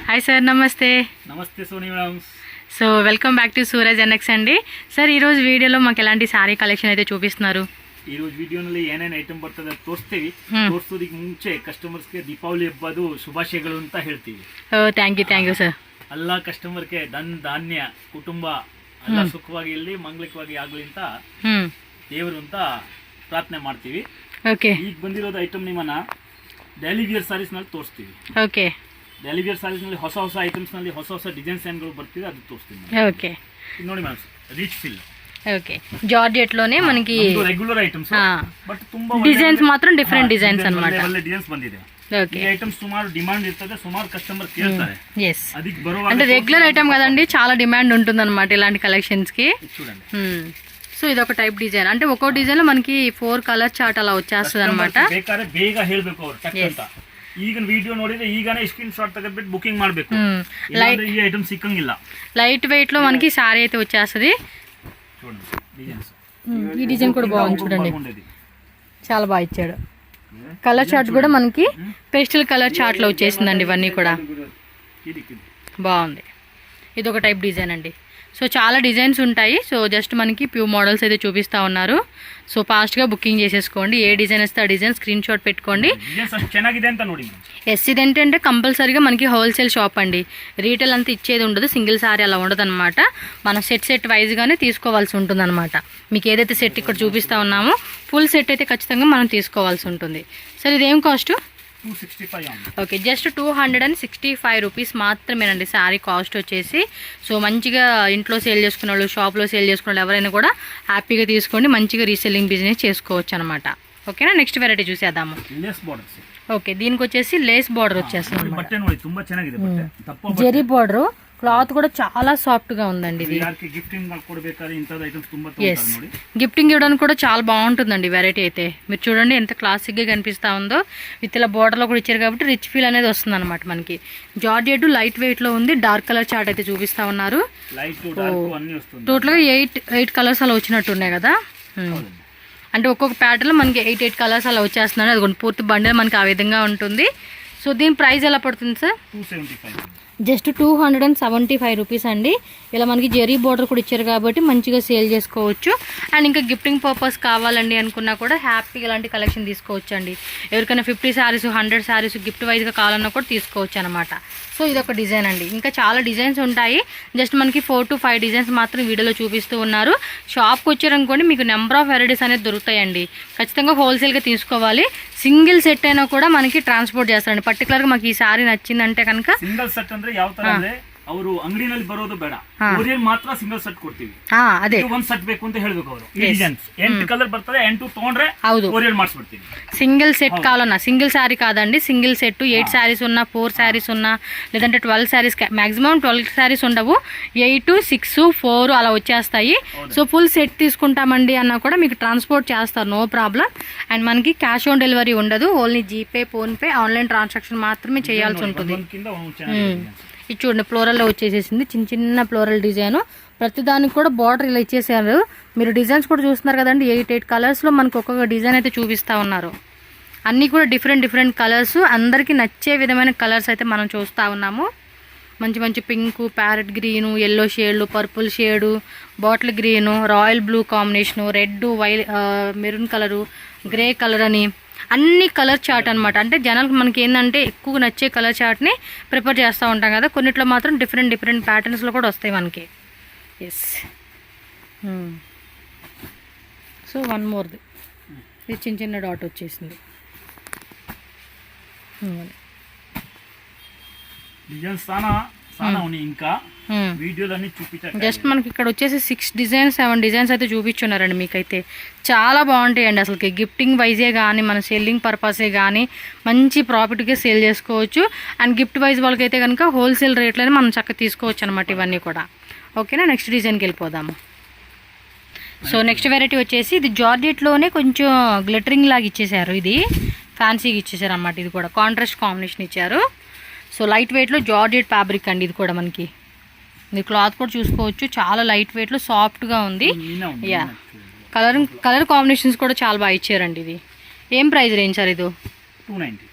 Hi sir, నమస్తే. నమస్తే Soni madam. So welcome back to Suraj NX అండి. సార్ ಈರೋಜು వీడియోలో మాకు ఎలాంటి సారీ కలెక్షన్ అయితే చూపిస్తున్నారు? ಈ ರೋಜ್ ವಿಡಿಯೋನಲ್ಲಿ ಏನೇನು ಐಟಮ್ ಬರ್ತದೆ ತೋರಿಸ್ತೀವಿ. ತೋರಿಸೋದಕ್ಕೆ ಮುಂಚೆ ಕಸ್ಟಮರ್ಸ್ಗೆ ದೀಪಾವಳಿ ಹಬ್ಬದ ಶುಭಾಶಯಗಳು ಅಂತ ಹೇಳ್ತೀವಿ. Thank you sir. ಎಲ್ಲ ಕಸ್ಟಮರ್ಗೆ ಧಾನ್ಯ ಕುಟುಂಬ ಎಲ್ಲ ಸುಖವಾಗಿ ಇರಲಿ, ಮಂಗಲಿಕವಾಗಿ ಆಗಲಿ ಅಂತ ದೇವರು ಅಂತ ಪ್ರಾರ್ಥನೆ ಮಾಡ್ತೀವಿ. ಓಕೆ, ಈಗ ಬಂದಿರೋದು ಐಟಮ್ ನಿಮ್ಮನ್ನ ಡೈಲಿ ವಿಯರ್ ಸಾರೀಸ್ ನಲ್ಲಿ ತೋರಿಸ್ತೀವಿ. ಓಕೆ, ಡೈಲಿ ವಿಯರ್ ಸಾರೀಸ್ ನಲ್ಲಿ ಹೊಸ ಹೊಸ ಐಟಮ್ಸ್ ನಲ್ಲಿ ಹೊಸ ಹೊಸ ಡಿಸೈನ್ಸ್ ಏನ್ಗಳು ಬರ್ತಿದೆ ಅದು ತೋರಿಸ್ತೀವಿ. ಓಕೆ, ನೋಡಿ ma'am, rich fill. Okay, georgette లోనే మనకి రెగ్యులర్ ఐటమ్స్, బట్ ತುಂಬಾ డిజైన్స్ మాత్రం డిఫరెంట్ డిజైన్స్ అన్నమాట. ಒಳ್ಳೆ ಡಿಸೈನ್ಸ್ ಬಂದಿದೆ. ఓకే, ఈ ఐటమ్స్ సుమారు డిమాండ్ ఇರ್ತದೆ, సుమారు కస్టమర్ ಕೇಳ್ತಾರೆ. yes, ಅದಕ್ಕೆ ಬರುವಾಗ అంటే రెగ్యులర్ ఐటమ్ కదండి, చాలా డిమాండ్ ఉంటుందన్నమాట ఇలాంటి కలెక్షన్స్ కి. చూడండి. సో ఇది ఒక టైప్ డిజైన్, అంటే ఒక్కో డిజైన్ లో మనకి 4 కలర్ చార్ట్ అలా వచ్చేస్తుంది అనమాట. ಬೇಕಾದ್ರೆ ಬೇಗ ಹೇಳಬೇಕು ಅವರು ಟಕ್ ಅಂತ. ಈಗ ವಿಡಿಯೋ ನೋಡಿದ್ರೆ ಈಗನೇ ಸ್ಕ್ರೀನ್ ಶಾಟ್ ತೆಗೆದ್ಬಿಟ್ಟು ಬುಕಿಂಗ್ ಮಾಡಬೇಕು. ಈ ಐಟಮ್ ಸಿಕ್ಕಂಗಿಲ್ಲ. లైట్ వెయిట్ లో మనకి సారీ అయితే వచ్చేస్తుంది. చూడండి డిజైన్స్. ఈ డిజైన్ కూడా బాగుంది చూడండి, చాలా బాగా ఇచ్చాడు. కలర్ చార్ట్ కూడా మనకి పేస్టల్ కలర్ చార్ట్ లో వచ్చేసిందండి. ఇవన్నీ కూడా బాగుంది. ఇది ఒక టైప్ డిజైన్ అండి. సో చాలా డిజైన్స్ ఉంటాయి. సో జస్ట్ మనకి ప్యూ మోడల్స్ అయితే చూపిస్తూ ఉన్నారు. సో ఫాస్ట్గా బుకింగ్ చేసేసుకోండి. ఏ డిజైన్ వస్తే ఆ డిజైన్ స్క్రీన్ షాట్ పెట్టుకోండి. ఎస్, ఇదేంటంటే కంపల్సరీగా మనకి హోల్సేల్ షాప్ అండి. రీటైల్ అంతా ఇచ్చేది ఉండదు, సింగిల్ సారీ అలా ఉండదు అనమాట. మనం సెట్ వైజ్గానే తీసుకోవాల్సి ఉంటుంది అనమాట. మీకు ఏదైతే సెట్ ఇక్కడ చూపిస్తూ ఉన్నామో ఫుల్ సెట్ అయితే ఖచ్చితంగా మనం తీసుకోవాల్సి ఉంటుంది. సరే, ఇదేం కాస్ట్? ఓకే, జస్ట్ 265 రూపీస్ మాత్రమేనండి శారీ కాస్ట్ వచ్చేసి. సో మంచిగా ఇంట్లో సేల్ చేసుకునే వాళ్ళు, షాప్లో సేల్ చేసుకునే వాళ్ళు ఎవరైనా కూడా హ్యాపీగా తీసుకోండి. మంచిగా రీసెల్లింగ్ బిజినెస్ చేసుకోవచ్చు అనమాట. ఓకేనా, నెక్స్ట్ వెరైటీ చూసేద్దాము. ఓకే, దీనికి వచ్చేసి లేస్ బార్డర్ వచ్చేస్తుంది, జెరీ బార్డర్. క్లాత్ కూడా చాలా సాఫ్ట్ గా ఉందండి. ఇది గిఫ్టింగ్ ఇవ్వడానికి కూడా చాలా బాగుంటుందండి వెరైటీ అయితే. మీరు చూడండి ఎంత క్లాసిక్ గా కనిపిస్తా ఉందో. విత్ ఇలా బోర్డర్ లో కూడా ఇచ్చారు కాబట్టి రిచ్ ఫీల్ అనేది వస్తుంది అనమాట మనకి. జార్జెట్ లైట్ వెయిట్ లో ఉంది. డార్క్ కలర్ చార్ట్ అయితే చూపిస్తా ఉన్నారు. టోటల్ గా 8 కలర్స్ అలా వచ్చినట్టు ఉన్నాయి కదా. అంటే ఒక్కొక్క ప్యాటర్న్ లో మనకి 8 కలర్స్ అలా వచ్చేస్తున్నాయి. అది పూర్తి బండిల్ మనకి ఆ విధంగా ఉంటుంది. సో దీని ప్రైస్ ఎలా పడుతుంది సార్? జస్ట్ 275 రూపీస్ అండి. ఇలా మనకి జెరీ బోర్డర్ కూడా ఇచ్చారు కాబట్టి మంచిగా సేల్ చేసుకోవచ్చు. అండ్ ఇంకా గిఫ్టింగ్ పర్పస్ కావాలండి అనుకున్నా కూడా హ్యాపీగా ఇలాంటి కలెక్షన్ తీసుకోవచ్చు అండి. ఎవరికైనా 50 శారీస్ 100 శారీస్ గిఫ్ట్ వైజ్గా కావాలన్నా కూడా తీసుకోవచ్చు అనమాట. సో ఇదొక డిజైన్ అండి. ఇంకా చాలా డిజైన్స్ ఉంటాయి. జస్ట్ మనకి 4 to 5 డిజైన్స్ మాత్రం వీడియోలో చూపిస్తూ ఉన్నారు. షాప్కి వచ్చారనుకోండి మీకు నెంబర్ ఆఫ్ వెరైటీస్ అనేది దొరుకుతాయండి. ఖచ్చితంగా హోల్సేల్గా తీసుకోవాలి. సింగిల్ సెట్ అయినా కూడా మనకి ట్రాన్స్పోర్ట్ చేస్తారండి. పర్టికులర్గా మాకు ఈ సారీ నచ్చిందంటే కనుక సింగిల్ సెట్ ಅಂದ್ರೆ ಯಾವ ತರ ಅಂದ್ರೆ ಅವರು ಅಂಗಡಿನಲ್ಲಿ ಬರೋದು ಬೇಡ, ಕೊರಿಯರ್ ಮಾತ್ರ సింగిల్ సెట్ ಕೊಡ್ತೀವಿ. ಅದೇ ಒಂದು ಸೆಟ್ ಬೇಕು ಅಂತ ಹೇಳಬೇಕು ಅವರು. ಈ ಡಿಸೈನ್ಸ್ 8 కలర్ ಬರ್ತದೆ, 8 ತಗೊಂಡ್ರೆ ಕೊರಿಯರ್ ಮಾಡಿಸ್ಬಿಡ್ತೀವಿ. సింగిల్ సెట్ కావాలన్నా సింగిల్ సారీ కాదండి, సింగిల్ సెట్ 8 శారీస్ ఉన్నా 4 శారీస్ ఉన్నా లేదంటే 12 శారీస్, మాక్సిమం 12 శారీస్ ఉండవు, 8 6 4 అలా వచ్చేస్తాయి. సో ఫుల్ సెట్ తీసుకుంటామండి అన్నా కూడా మీకు ట్రాన్స్పోర్ట్ చేస్తారు, నో ప్రాబ్లం. అండ్ మనకి క్యాష్ ఆన్ డెలివరీ ఉండదు, only GPay PhonePe online transaction మాత్రమే చేయాల్సి ఉంటుంది. ఇది చూడండి, ఫ్లోరల్లో వచ్చేసేసింది, చిన్న చిన్న ఫ్లోరల్ డిజైన్. ప్రతిదానికి కూడా బార్డర్ ఇలా ఇచ్చేసారు. మీరు డిజైన్స్ కూడా చూస్తున్నారు కదండి, 8 కలర్స్లో మనకు ఒక్కొక్క డిజైన్ అయితే చూపిస్తూ ఉన్నారు. అన్నీ కూడా డిఫరెంట్ కలర్స్, అందరికీ నచ్చే విధమైన కలర్స్ అయితే మనం చూస్తూ ఉన్నాము. మంచి మంచి పింక్, ప్యారెట్ గ్రీను, ఎల్లో షేడ్లు, purple shade, bottle green, royal blue combination, red, maroon colour, grey colour అని అన్ని కలర్ చార్ట్ అనమాట. అంటే జనాలకు మనకి ఏంటంటే ఎక్కువ నచ్చే కలర్ చార్ట్ని ప్రిపేర్ చేస్తూ ఉంటాం కదా. కొన్నిట్లో మాత్రం డిఫరెంట్ ప్యాటర్న్స్లో కూడా వస్తాయి మనకి. ఎస్, సో వన్ మోర్ది, ఇది చిన్న డాట్ వచ్చేసింది. ఇంకా వీడియోలన్నీ చూపించారు. జస్ట్ మనకి ఇక్కడ వచ్చేసి 6 డిజైన్స్ 7 డిజైన్స్ అయితే చూపించున్నారండి. మీకైతే చాలా బాగుంటాయండి. అసలుకి గిఫ్టింగ్ వైజే కానీ మన సెల్లింగ్ పర్పసే కానీ మంచి ప్రాఫిట్గా సేల్ చేసుకోవచ్చు. అండ్ గిఫ్ట్ వైజ్ వాళ్ళకైతే కనుక హోల్సేల్ రేట్లోనే మనం చక్కగా తీసుకోవచ్చు అనమాట ఇవన్నీ కూడా. ఓకేనా, నెక్స్ట్ డిజైన్కి వెళ్ళిపోదాము. సో నెక్స్ట్ వెరైటీ వచ్చేసి ఇది జార్జెట్లోనే కొంచెం గ్లిటరింగ్ లాగా ఇచ్చేసారు. ఇది ఫ్యాన్సీగా ఇచ్చేసారు అన్నమాట. ఇది కూడా కాంట్రాస్ట్ కాంబినేషన్ ఇచ్చారు. సో లైట్ వెయిట్లో జార్జెట్ ఫ్యాబ్రిక్ అండి. ఇది కూడా మనకి మీరు క్లాత్ కూడా చూసుకోవచ్చు, చాలా లైట్ వెయిట్లో సాఫ్ట్గా ఉంది. యా, కలర్ కాంబినేషన్స్ కూడా చాలా బాగా ఇచ్చారండి. ఇది ఏం ప్రైస్ రేంజ్ సార్? ఇది 290.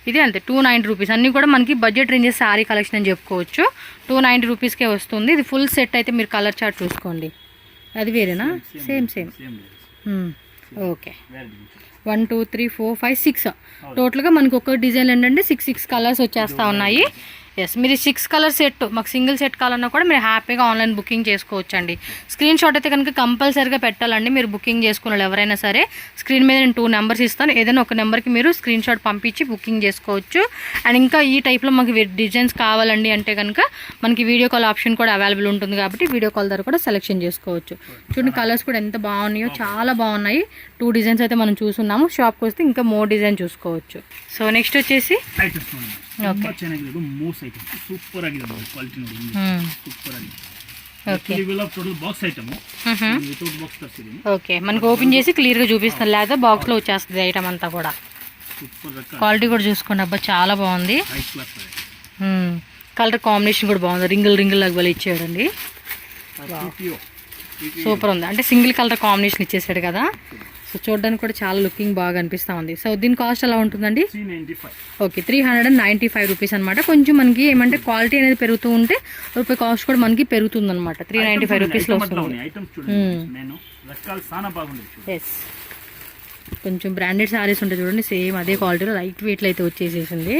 ఇది అంతే 290 రూపీస్. అన్నీ కూడా మనకి బడ్జెట్ రేంజెస్ శారీ కలెక్షన్ అని చెప్పుకోవచ్చు. 290 రూపీస్కే వస్తుంది. ఇది ఫుల్ సెట్ అయితే మీరు కలర్ చార్ట్ చూసుకోండి. అది వేరేనా? సేమ్. ఓకే, 1 2 3 4 5 6 టోటల్గా మనకి ఒక డిజైన్ ఏంటంటే 6 కలర్స్ వచ్చేస్తూ ఉన్నాయి. ఎస్, మీరు 6 కలర్ సెట్ మాకు సింగిల్ సెట్ కావాలన్నా కూడా మీరు హ్యాపీగా ఆన్లైన్ బుకింగ్ చేసుకోవచ్చు అండి. స్క్రీన్ షాట్ అయితే కనుక కంపల్సరీగా పెట్టాలండి. మీరు బుకింగ్ చేసుకున్న వాళ్ళు ఎవరైనా సరే స్క్రీన్ మీద నేను 2 నెంబర్స్ ఇస్తాను. ఏదైనా ఒక నెంబర్కి మీరు స్క్రీన్ షాట్ పంపించి బుకింగ్ చేసుకోవచ్చు. అండ్ ఇంకా ఈ టైప్లో మాకు డిజైన్స్ కావాలండి అంటే కనుక మనకి వీడియో కాల్ ఆప్షన్ కూడా అవైలబుల్ ఉంటుంది కాబట్టి వీడియో కాల్ ద్వారా కూడా సెలెక్షన్ చేసుకోవచ్చు. చూడండి కలర్స్ కూడా ఎంత బాగున్నాయో, చాలా బాగున్నాయి. 2 డిజైన్స్ అయితే మనం చూసున్నాము. షాప్కి వస్తే ఇంకా మోర్ డిజైన్ చూసుకోవచ్చు. సో నెక్స్ట్ వచ్చేసి ಸೂಪರ್ ಆಗಿದೆ ಕ್ವಾಲಿಟಿ ನೋಡಿ, ಸೂಪರ್ ಆಗಿದೆ. ఓకే, మనకి ఓపెన్ చేసి క్లియర్గా చూపిస్తాను, లేదా బాక్స్లో వచ్చేస్తుంది ఐటమ్ అంతా కూడా. క్వాలిటీ కూడా చూసుకోండి. అబ్బా చాలా బాగుంది. కలర్ కాంబినేషన్ కూడా బాగుంది. రింగుల్ లాగా వాళ్ళు ఇచ్చాడండి. సూపర్ ఉంది. అంటే సింగిల్ కలర్ కాంబినేషన్ ఇచ్చేసాడు కదా. సో చూడడానికి కూడా చాలా లుకింగ్ బాగా అనిపిస్తూ ఉంది. సో దీని కాస్ట్ ఎలా ఉంటుందండి? ఓకే, 395 రూపీస్ అనమాట. కొంచెం మనకి ఏమంటే క్వాలిటీ అనేది పెరుగుతూ ఉంటే రూపాయి కాస్ట్ కూడా మనకి పెరుగుతుంది అనమాట. 395 రూపీస్లో వస్తుంది. ఎస్, కొంచెం బ్రాండెడ్ శారీస్ ఉంటాయి చూడండి, సేమ్ అదే క్వాలిటీలో లైట్ వెయిట్లో అయితే వచ్చేసేసింది.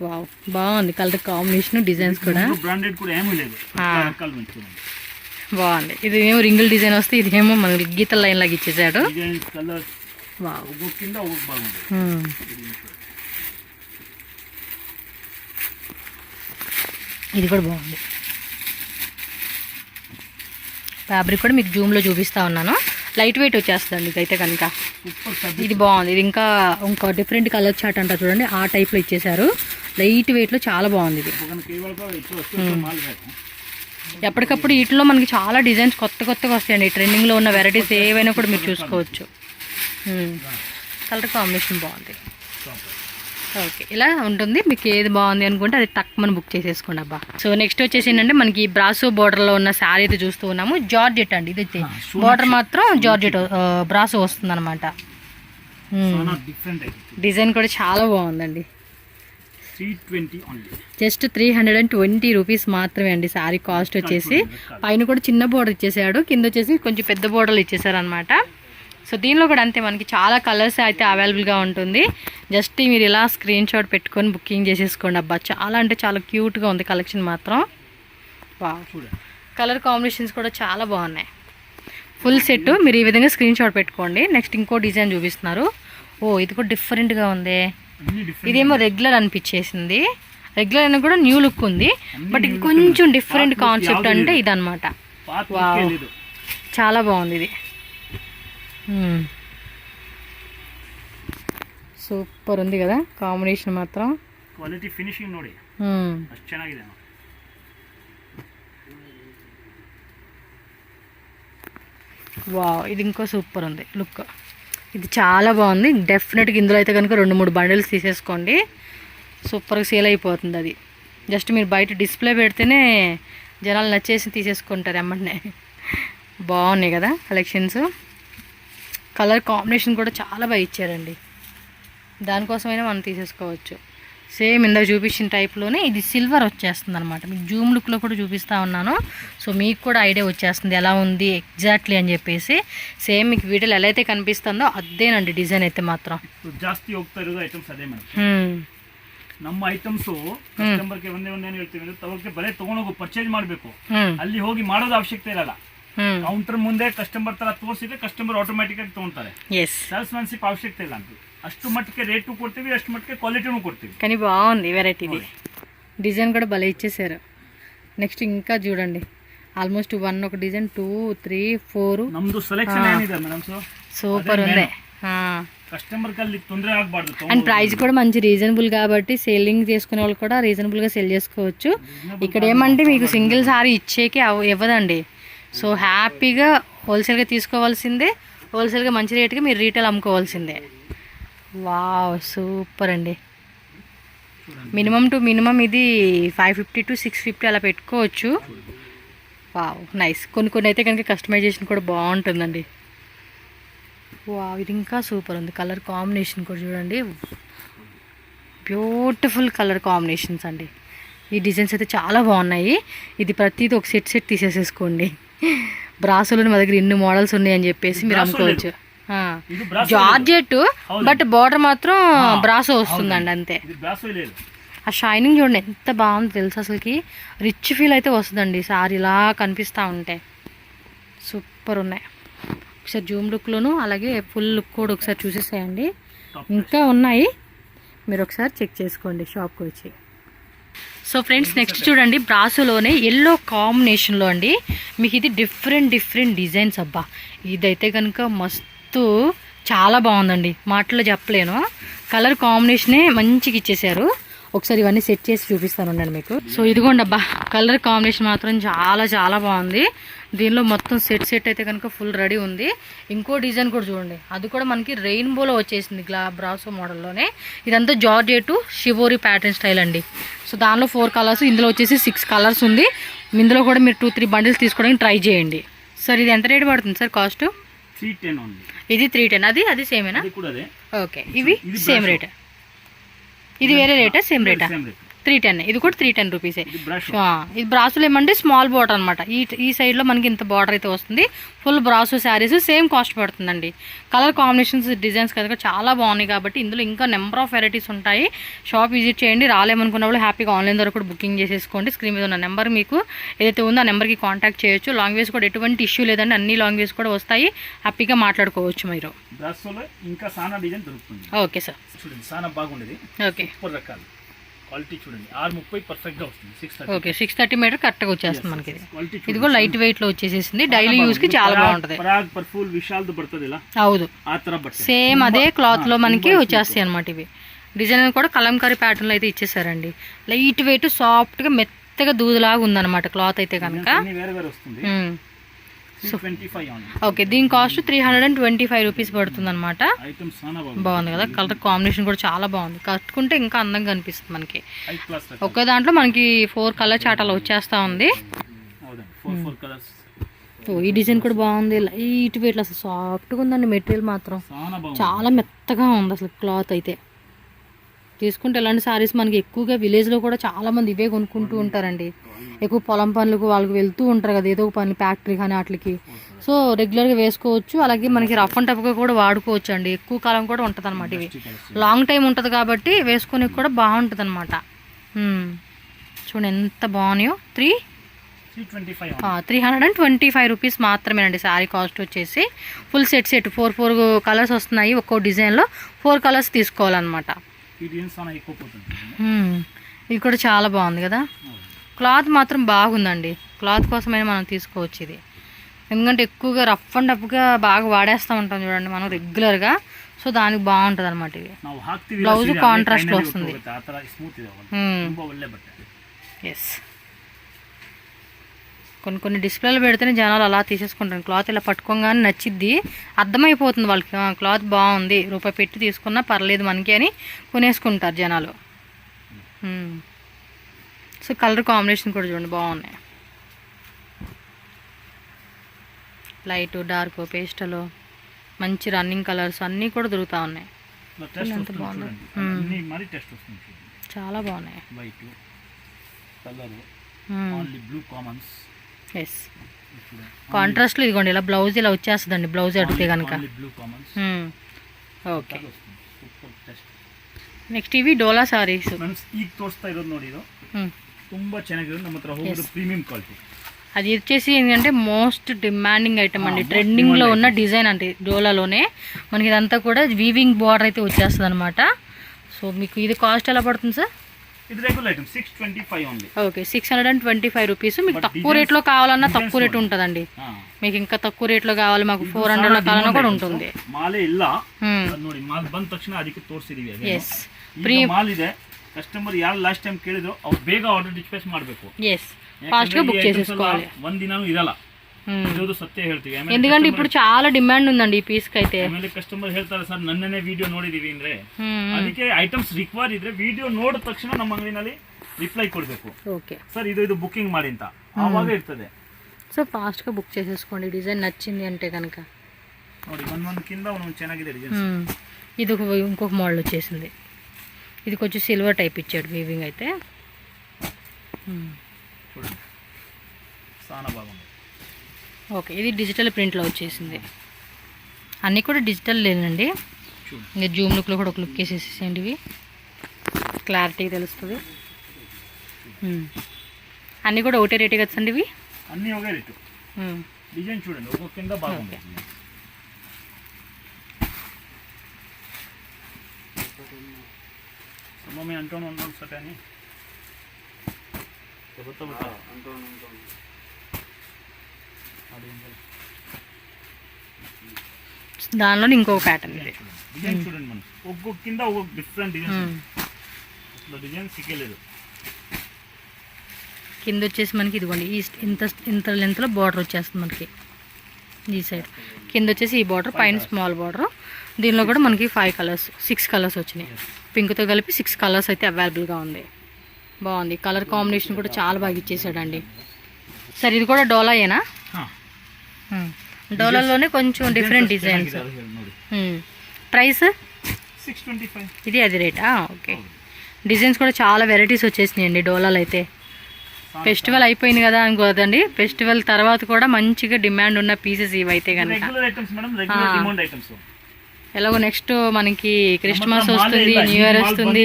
వావ్, బాగుంది కలర్ కాంబినేషన్, డిజైన్స్ కూడా బాగుంది. ఇది ఏమో రింగుల్ డిజైన్ వస్తే ఇదేమో మనకి గీతల లైన్ లాగా ఇచ్చేసాడు. ఇది కూడా బాగుంది. ఫ్యాబ్రిక్ కూడా మీకు జూమ్లో చూపిస్తా ఉన్నాను. లైట్ వెయిట్ వచ్చేస్తుంది ఇదైతే కనుక. ఇది బాగుంది. ఇది ఇంకా డిఫరెంట్ కలర్ చార్ట్ అంటారు చూడండి, ఆ టైప్లో ఇచ్చేసారు. లైట్ వెయిట్లో చాలా బాగుంది ఇది. ఎప్పటికప్పుడు వీటిలో మనకి చాలా డిజైన్స్ కొత్తగా వస్తాయండి. ట్రెండింగ్లో ఉన్న వెరైటీస్ ఏవైనా కూడా మీరు చూసుకోవచ్చు. కలర్ కాంబినేషన్ బాగుంది. ఓకే, ఇలా ఉంటుంది. మీకు ఏది బాగుంది అనుకుంటే అది తక్కువ బుక్ చేసేసుకోండి అబ్బా. సో నెక్స్ట్ వచ్చేసి ఏంటంటే మనకి బ్రాసో బోర్డర్లో ఉన్న శారీ అయితే చూస్తూ ఉన్నాము. జార్జెట్ అండి ఇది. బోర్డర్ మాత్రం జార్జెట్ బ్రాసో వస్తుంది అనమాట. డిజైన్ కూడా చాలా బాగుందండి. జస్ట్ 320 రూపీస్ మాత్రమే అండి శారీ కాస్ట్ వచ్చేసి. పైన కూడా చిన్న బోర్డర్ ఇచ్చేసాడు, కింద వచ్చేసి కొంచెం పెద్ద బోర్డర్లు ఇచ్చేసారు అనమాట. సో దీనిలో కూడా అంతే మనకి చాలా కలర్స్ అయితే అవైలబుల్గా ఉంటుంది. జస్ట్ మీరు ఇలా స్క్రీన్ షాట్ పెట్టుకొని బుకింగ్ చేసేసుకోండి అబ్బా. చాలా అంటే చాలా క్యూట్గా ఉంది కలెక్షన్ మాత్రం. కలర్ కాంబినేషన్స్ కూడా చాలా బాగున్నాయి. ఫుల్ సెట్ మీరు ఈ విధంగా స్క్రీన్ షాట్ పెట్టుకోండి. నెక్స్ట్ ఇంకో డిజైన్ చూపిస్తున్నారు. ఓ, ఇది కూడా డిఫరెంట్గా ఉంది. ఇదేమో రెగ్యులర్ అనిపించేసింది. రెగ్యులర్ అయినా కూడా న్యూ లుక్ ఉంది, బట్ ఇది కొంచెం డిఫరెంట్ కాన్సెప్ట్ అంటే ఇదనమాట. చాలా బాగుంది ఇది. సూపర్ ఉంది కదా కాంబినేషన్ మాత్రం. ಕ್ವಾಲಿಟಿ ಫಿನಿಶಿಂಗ್ ನೋಡಿ ಅಷ್ಟು ಚೆನ್ನಾಗಿದೆ. వావ్, ఇది ఇంకో సూపర్ ఉంది లుక్. ఇది చాలా బాగుంది. డెఫినెట్గా ఇందులో అయితే కనుక 2-3 బండిల్స్ తీసేసుకోండి. సూపర్గా సేల్ అయిపోతుంది అది. జస్ట్ మీరు బయట డిస్ప్లే పెడితేనే జనాలు నచ్చేసి తీసేసుకుంటారు ఎమ్మటనే. బాగున్నాయి కదా కలెక్షన్స్. కలర్ కాంబినేషన్ కూడా చాలా బాగా ఇచ్చారండి. దానికోసమైనా మనం తీసేసుకోవచ్చు. సేమ్ ఇందాక చూపించిన టైప్లోనే ఇది సిల్వర్ వచ్చేస్తుంది అనమాట. మీకు జూమ్ లుక్లో కూడా చూపిస్తూ ఉన్నాను. సో మీకు కూడా ఐడియా వచ్చేస్తుంది ఎలా ఉంది ఎగ్జాక్ట్లీ అని చెప్పేసి. సేమ్ మీకు వీడియోలో ఎలా అయితే కనిపిస్తుందో అదేనండి డిజైన్ అయితే మాత్రం. ಜಾಸ್ತಿ ಹೋಗ್ತಾ ಇರೋದು ಐಟಮ್ಸ್ ಅದೇ ಮೇಡಮ್. ನಮ್ಮ ಐಟಮ್ಸ್ ಕಸ್ಟಮರ್ಗೆ ಒಂದೇ ಅಂತ ಹೇಳ್ತೀವಿ, ತಗೋಕೆ ಬರೇ ತಗೊಂಡೋಗಿ ಪರ್ಚೇಸ್ ಮಾಡಬೇಕು. ಅಲ್ಲಿ ಹೋಗಿ ಮಾಡೋದು ಅವಶ್ಯಕತೆ ಇರಲ್ಲ. ಕೌಂಟರ್ ಮುಂದೆ ಕಸ್ಟಮರ್ ತರ ತೋರಿಸಿದ್ರೆ ಕಸ್ಟಮರ್ ಆಟೋಮ್ಯಾಟಿಕ್ ಆಗಿ ತಗೊಂತಾರೆ. ಸೇಲ್ಸ್ ಮ್ಯಾನ್ಶಿಪ್ ಅವಶ್ಯಕತೆ ಇಲ್ಲ ಅಂತ. అಷ್ಟು మట్టుకే రేటు కొడుతుంది, అಷ್ಟು మట్టుకే క్వాలిటీను కొడుతుంది. కానీ బాగుంది వెరైటీది. డిజైన్ కూడా భలే ఇచ్చేసారు. నెక్స్ట్ ఇంకా చూడండి, ఆల్మోస్ట్ 1 ఒక డిజైన్ 2 3 4 ನಮ್ದು ಸೆಲೆಕ್ಷನ್ ಏನಿದೆ ಮೇಡಂ. సూపర్ ఉంది. కస్టమర్ కి తొందర ಆಗಬಾರದು. అండ్ ప్రైస్ కూడా మంచి రీజనబుల్ కాబట్టి సేలింగ్ చేసుకునే వాళ్ళు కూడా రీజనబుల్గా సెల్ చేసుకోవచ్చు. ఇక్కడ ఏమంటే మీకు సింగిల్ సారీ ఇచ్చేకి ఇవ్వదండి. సో హ్యాపీగా హోల్సేల్గా తీసుకోవాల్సిందే, హోల్సేల్గా మంచి రేటుకి మీరు రీటైల్ అమ్ముకోవాల్సిందే. వావ్, సూపర్ అండి. మినిమం టు మినిమం ఇది 550 to 650 అలా పెట్టుకోవచ్చు. Wow, nice. కొన్ని అయితే కనుక కస్టమైజేషన్ కూడా బాగుంటుందండి. వావ్, ఇది ఇంకా సూపర్ ఉంది. కలర్ కాంబినేషన్ కూడా చూడండి. బ్యూటిఫుల్ కలర్ కాంబినేషన్స్ అండి. ఈ డిజైన్స్ అయితే చాలా బాగున్నాయి. ఇది ప్రతిదీ ఒక సెట్ తీసేసేసుకోండి. బ్రాసోలో మా దగ్గర ఇన్ని మోడల్స్ ఉన్నాయి అని చెప్పేసి మీరు అమ్ముకోవచ్చు. జార్జెట్ బట్ బార్డర్ మాత్రం బ్రాసో వస్తుందండి అంతే. ఆ షైనింగ్ చూడండి ఎంత బాగుంది తెలుసు, అసలుకి రిచ్ ఫీల్ అయితే వస్తుందండి సారీ ఇలా కనిపిస్తూ ఉంటే. సూపర్ ఉన్నాయి. ఒకసారి జూమ్ లుక్లోను అలాగే ఫుల్ లుక్ కూడా ఒకసారి చూసేసేయండి. ఇంకా ఉన్నాయి, మీరు ఒకసారి చెక్ చేసుకోండి షాప్కి వచ్చి. సో ఫ్రెండ్స్ నెక్స్ట్ చూడండి, బ్రాసోలోనే ఎల్లో కాంబినేషన్లో అండి. మీకు ఇది డిఫరెంట్ డిజైన్స్. అబ్బా ఇదైతే కనుక మస్తు చాలా బాగుందండి, మాటల్లో చెప్పలేను. కలర్ కాంబినేషనే మంచిగా ఇచ్చేసారు. ఒకసారి ఇవన్నీ సెట్ చేసి చూపిస్తాను ఉండండి మీకు. సో ఇదిగోండి అబ్బా, కలర్ కాంబినేషన్ మాత్రం చాలా బాగుంది. దీనిలో మొత్తం సెట్ అయితే కనుక ఫుల్ రెడీ ఉంది. ఇంకో డిజైన్ కూడా చూడండి, అది కూడా మనకి రెయిన్బోలో వచ్చేసింది బ్రాసో మోడల్లోనే. ఇదంతా జార్జెట్ షివోరి ప్యాటర్న్ స్టైల్ అండి. సో దానిలో 4 కలర్స్, ఇందులో వచ్చేసి 6 కలర్స్ ఉంది. ఇందులో కూడా మీరు 2-3 బండిల్స్ తీసుకోవడానికి ట్రై చేయండి. సార్ ఇది ఎంత రేట్ పడుతుంది సార్ కాస్ట్? 310 ఉంది. ఇది 310. అది సేమేనా? ఓకే, ఇవి సేమ్ రేట్. ఇది వేరే రేటా సేమ్ రేటా? 310. ఇది కూడా 310 రూపీసే. ఇది బ్రాసోలో ఏమంటే స్మాల్ బార్డర్ అనమాట. ఈ సైడ్లో మనకి ఇంత బార్డర్ అయితే వస్తుంది. Full brasso saris same cost పడుతుందండి. కలర్ కాంబినేషన్స్ డిజైన్స్ కనుక చాలా బాగున్నాయి కాబట్టి ఇందులో ఇంకా నెంబర్ ఆఫ్ వెరైటీస్ ఉంటాయి. షాప్ విజిట్ చేయండి. రాలేమనుకున్న వాళ్ళు హ్యాపీగా ఆన్లైన్ ద్వారా కూడా బుకింగ్ చేసేసుకోండి. స్క్రీన్ మీద ఉన్న నెంబర్ మీకు ఏదైతే ఉందో ఆ నెంబర్కి కాంటాక్ట్ చేయొచ్చు. లాంగ్వేజ్ కూడా ఎటువంటి ఇష్యూ లేదండి, అన్ని లాంగ్వేజ్ కూడా వస్తాయి. హ్యాపీగా మాట్లాడుకోవచ్చు మీరు. ఇంకా సానా డిజైన్ దొరుకుతుంది. ఓకే సార్, చూడండి సానా బాగుండేది. ఓకే, సూపర్ రకాలు. క్వాలిటీ చూడండి, 630 పర్ఫెక్ట్ గా వస్తుంది. 630. ఓకే, 630 మీటర్ కరెక్ట్గా వచ్చేస్తుంది మనకి. ఇది కూడా లైట్ వెయిట్ లో వచ్చేసేసింది. డైలీ యూస్ కి చాలా బాగుంటది. పరాగ్ పర్ఫూల్ విశాల్ బడుతుంది ఇలా. అవును, ఆ తర బట్ట సేమ్ అదే క్లాత్ లో మనకి వచ్చేస్తాయి అనమాట. ఇవి డిజైన్ కూడా కలంకారీ ప్యాటర్న్ లో అయితే ఇచ్చేసారండి. లైట్ వెయిట్ సాఫ్ట్ గా మెత్తగా దూదులాగా ఉందన్నమాట క్లాత్ అయితే కనుక. ఓకే, దీని కాస్ట్ 325 రూపీస్ పడుతుంది అనమాట. బాగుంది కదా, కలర్ కాంబినేషన్ కూడా చాలా బాగుంది. కట్టుకుంటే ఇంకా అందంగా అనిపిస్తుంది మనకి. ఒకే దాంట్లో మనకి 4 కలర్ చాటాలు వచ్చేస్తా ఉంది. ఈ డిజైన్ కూడా బాగుంది. లైట్ వెయిట్ అసలు సాఫ్ట్గా ఉందండి. మెటీరియల్ మాత్రం చాలా మెత్తగా ఉంది అసలు క్లాత్ అయితే. తీసుకుంటే ఇలాంటి సారీస్ మనకి ఎక్కువగా విలేజ్లో కూడా చాలా మంది ఇవే కొనుక్కుంటూ ఉంటారండి. ఎక్కువ పొలం పనులకు వాళ్ళకి వెళ్తూ ఉంటారు కదా, ఏదో ఒక పని ఫ్యాక్టరీ కానీ వాటికి. సో రెగ్యులర్గా వేసుకోవచ్చు. అలాగే మనకి రఫ్ అండ్ టఫ్గా కూడా వాడుకోవచ్చు అండి. ఎక్కువ కాలం కూడా ఉంటుంది అనమాట. ఇవి లాంగ్ టైం ఉంటుంది కాబట్టి వేసుకొని కూడా బాగుంటుంది అనమాట. చూడండి ఎంత బాగున్నాయో. 325 రూపీస్ మాత్రమేనండి శారీ కాస్ట్ వచ్చేసి. ఫుల్ సెట్ 4 కలర్స్ వస్తున్నాయి. ఒక్కో డిజైన్లో 4 కలర్స్ తీసుకోవాలన్నమాట. ఇది కూడా చాలా బాగుంది కదా. క్లాత్ మాత్రం బాగుందండి. క్లాత్ కోసమైనా మనం తీసుకోవచ్చు ఇది. ఎందుకంటే ఎక్కువగా రఫ్ అండ్ టఫ్గా బాగా వాడేస్తూ ఉంటాం చూడండి మనం రెగ్యులర్గా. సో దానికి బాగుంటుంది అనమాట. ఇది బ్లౌజ్ కాంట్రాస్ట్ వస్తుంది. ఎస్, కొన్ని డిస్ప్లేలో పెడితేనే జనాలు అలా తీసేసుకుంటారు. క్లాత్ ఇలా పట్టుకోగానే నచ్చిద్ది, అర్థమైపోతుంది వాళ్ళకి క్లాత్ బాగుంది, రూపాయి పెట్టి తీసుకున్నా పర్లేదు మనకి అని కొనేసుకుంటారు జనాలు. సో కలర్ కాంబినేషన్ కూడా చూడండి బాగున్నాయి. లైట్ డార్క్ పేస్టల్ మంచి రన్నింగ్ కలర్స్ అన్నీ కూడా దొరుకుతూ ఉన్నాయి. ఎంత బాగుంది, చాలా బాగున్నాయి. ఎస్, కాంట్రాస్ట్లో ఇదిగోండి ఇలా బ్లౌజ్ ఇలా వచ్చేస్తుందండి. బ్లౌజ్ అడిగితే కనుక. ఓకే, ನೆಕ್ಸ್ಟ್ ಇವಿ ಡೋಲಾ ಸಾರೀಸ್ ಫ್ರೆಂಡ್ಸ್ ಈಗ ತೋರಿಸ್ತಾ ಇರೋದು ನೋಡಿ ಇದು ತುಂಬಾ ಚೆನ್ನಾಗಿದೆ ನಮ್ಮ ಹತ್ರ ಹೋಗೋದು ಪ್ರೀಮಿಯಂ ಕ್ವಾಲಿಟಿ అది వచ్చేసి ఏంటంటే మోస్ట్ డిమాండింగ్ ఐటమ్ అండి ట్రెండింగ్లో ఉన్న డిజైన్ అంటే డోలాలోనే మనకి ఇదంతా కూడా వీవింగ్ బార్డర్ అయితే వచ్చేస్తుంది అనమాట సో మీకు ఇది కాస్ట్ ఎలా పడుతుంది సార్ ఇది రెగ్యులర్ ఐటమ్ 625 ఉంది ఓకే 625 రూపీస్ మీకు తక్కువ రేట్లో కావాలన్నా తక్కువ రేట్ ఉంటుందండి మీకు ఇంకా తక్కువ రేట్లో కావాలి మాకు 400 లో కావాలన్నా కూడా ఉంటుంది ಮಾಲೆ ಇಲ್ಲ ನೋಡಿ ಮಾಲ್ ಬಂದ ತಕ್ಷಣ ಅದಕ್ಕೆ ತೋರಿಸಿದೀವಿ ಎಸ್ ಪ್ರೀ ಮಾಲ್ ಇದೆ ಕಸ್ಟಮರ್ ಯಾರು ಲಾಸ್ಟ್ ಟೈಮ್ ಕೇಳಿದ್ರು ಅವ್ರು ಬೇಗ ಆರ್ಡರ್ ಡಿಸ್ಪ್ಯಾಚ್ ಮಾಡಬೇಕು ಎಸ್ ಫಾಸ್ಟ್ గా బుక్ చేసేసుకోవాలి ಒಂದು ದಿನನೂ ಇರಲ್ಲ ಇದು ಸತ್ಯ ಹೇಳ್ತೀವಿ ఎందుకంటే ఇప్పుడు చాలా డిమాండ్ ఉందండి ఈ పీస్ కి అయితే ಆಮೇಲೆ ಕಸ್ಟಮರ್ ಹೇಳ್ತಾರೆ ಸರ್ ನನ್ನನೇ ವಿಡಿಯೋ ನೋಡಿದೀವಿ ಅಂದ್ರೆ ಅದಕ್ಕೆ ಐಟಮ್ಸ್ ರಿಕ್ವೈರ್ ಇದ್ರೆ ವಿಡಿಯೋ ನೋಡಿದ ತಕ್ಷಣ ನಮ್ಮ ಅಂಗಡಿನಲ್ಲಿ ರಿಪ್ಲೈ ಕೊಡಬೇಕು ಓಕೆ ಸರ್ ಇದು ಬುಕಿಂಗ್ ಮಾಡಿ ಅಂತ ಆವಾಗ ಇರ್ತದೆ సో ఫాస్ట్ గా బుక్ చేసేసుకోండి డిజైన్ నచ్చింది అంటే కనుక ನೋಡಿ ಒಂದೊಂದಕ್ಕಿಂತ ಒಂದೊಂದು ಚೆನ್ನಾಗಿದೆ ಡಿಸೈನ್ ఇది ఇంకొక మోడల్ వచ్చేసింది ఇది కొంచెం సిల్వర్ టైప్ ఇచ్చాడు వీవింగ్ అయితే. చూడండి చాలా బాగుంది. ఓకే, ఇది డిజిటల్ ప్రింట్లో వచ్చేసింది. అన్నీ కూడా డిజిటల్ లేనండి. చూడండి ఇంకా జూమ్ లుక్లో కూడా ఒక లుక్ వేసేసేయండి, ఇవి క్లారిటీ తెలుస్తుంది. అన్నీ కూడా ఒకటే రేటే కదండి ఇవి? అన్నీ ఒకే రేటు. డిజైన్ చూడండి ఒక్కొక్క కింద బాగుంది. మేము అంటూనే ఉన్నాం సార్ కానీ దానిలో ఇంకొక ప్యాటర్న్ ఇది. డిజైన్ చూడండి మనం ఒక్కొక్క కింద ఒక్కొక్క డిఫరెంట్ డిజైన్. అసలు డిజైన్ సిగ్గలేదు. కింద వచ్చేసి మనకి ఇదిగోండి ఇంత లెంత్లో బార్డర్ వచ్చేస్తుంది మనకి ఈ సైడ్. కింద వచ్చేసి ఈ బార్డర్, పైన స్మాల్ బార్డర్. దీనిలో కూడా మనకి 6 కలర్స్ వచ్చినాయి. పింక్తో కలిపి 6 కలర్స్ అయితే అవైలబుల్గా ఉంది. బాగుంది. కలర్ కాంబినేషన్ కూడా చాలా బాగా ఇచ్చేసాడండి. సార్ ఇది కూడా డోలాయేనా? డోలాలోనే కొంచెం డిఫరెంట్ డిజైన్స్. ప్రైస్ 625. ఇది అది రేటా? ఓకే. డిజైన్స్ కూడా చాలా వెరైటీస్ వచ్చేసినాయండి డోలాలు అయితే. ఫెస్టివల్ అయిపోయింది కదా అనుకోదండి, ఫెస్టివల్ తర్వాత కూడా మంచిగా డిమాండ్ ఉన్న పీసెస్ ఇవైతే కనుక. ఎలాగో నెక్స్ట్ మనకి క్రిస్మస్ వస్తుంది, న్యూ ఇయర్ వస్తుంది.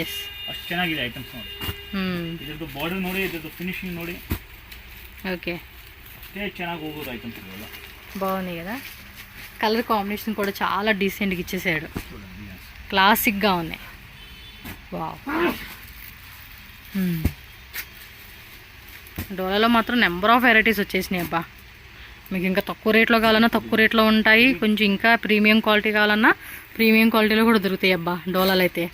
ಎಸ್ ಅಷ್ಟು ಚೆನ್ನಾಗಿದೆ ಐಟಮ್ಸ್ ನೋಡಿ. ಇದ್ರದ್ದು ಬಾರ್ಡರ್ ನೋಡಿ, ಇದ್ರದ್ದು ಫಿನಿಶಿಂಗ್ ನೋಡಿ. ఓకే, ಅಷ್ಟೇ ಚೆನ್ನಾಗಿ ಹೋಗೋದು ಐಟಮ್ಸ್ ಇವೆಲ್ಲ. బాగుంది కదా. కలర్ కాంబినేషన్ కూడా చాలా డీసెంట్గా ఇచ్చేసాడు. క్లాసిక్గా ఉన్నాయి. వావ్. డోలాలో మాత్రం నెంబర్ ఆఫ్ వెరైటీస్ వచ్చేసినాయి అబ్బా. మీకు ఇంకా తక్కువ రేట్లో కావాలన్నా తక్కువ రేట్లో ఉంటాయి, కొంచెం ఇంకా ప్రీమియం క్వాలిటీ కావాలన్నా ప్రీమియం క్వాలిటీలో కూడా దొరుకుతాయి అబ్బా డోలాలు అయితే.